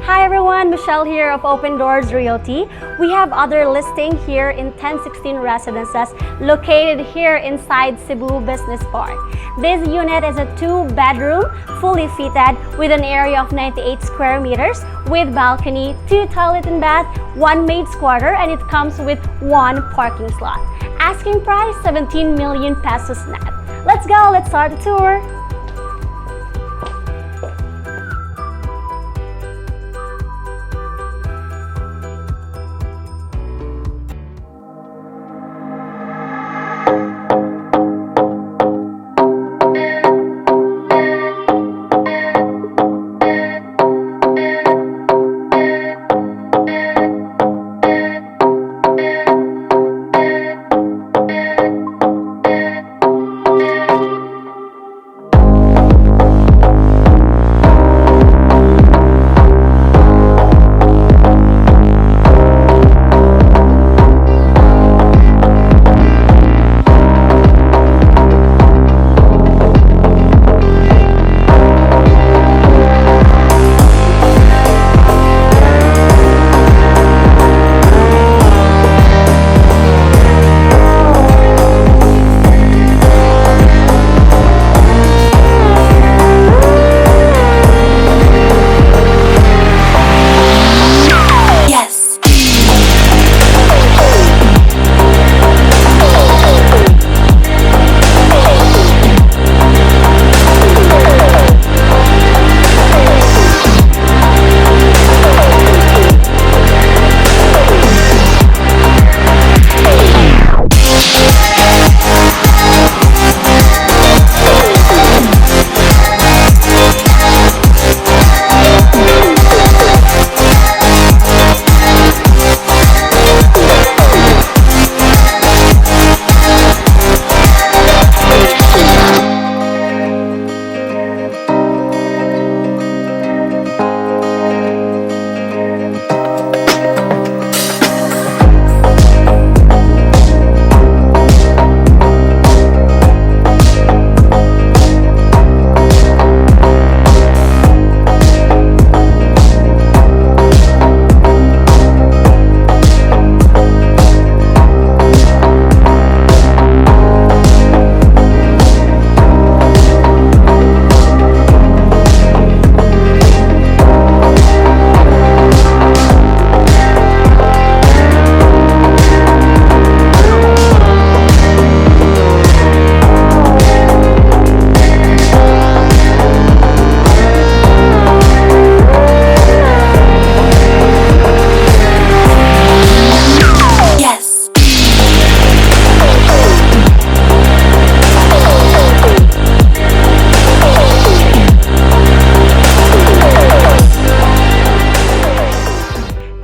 Hi everyone, Michelle here of Open Doors Realty. We have other listing here in 1016 Residences located here inside Cebu Business Park. This unit is a 2-bedroom, fully fitted with an area of 98 square meters with balcony, 2 toilet and bath, 1 maid's quarter, and it comes with 1 parking slot. Asking price 17 million pesos net. Let's go, let's start the tour.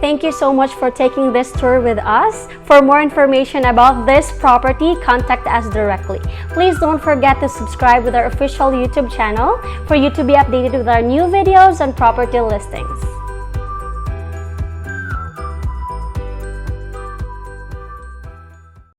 Thank you so much for taking this tour with us. For more information about this property, contact us directly. Please don't forget to subscribe with our official YouTube channel for you to be updated with our new videos and property listings.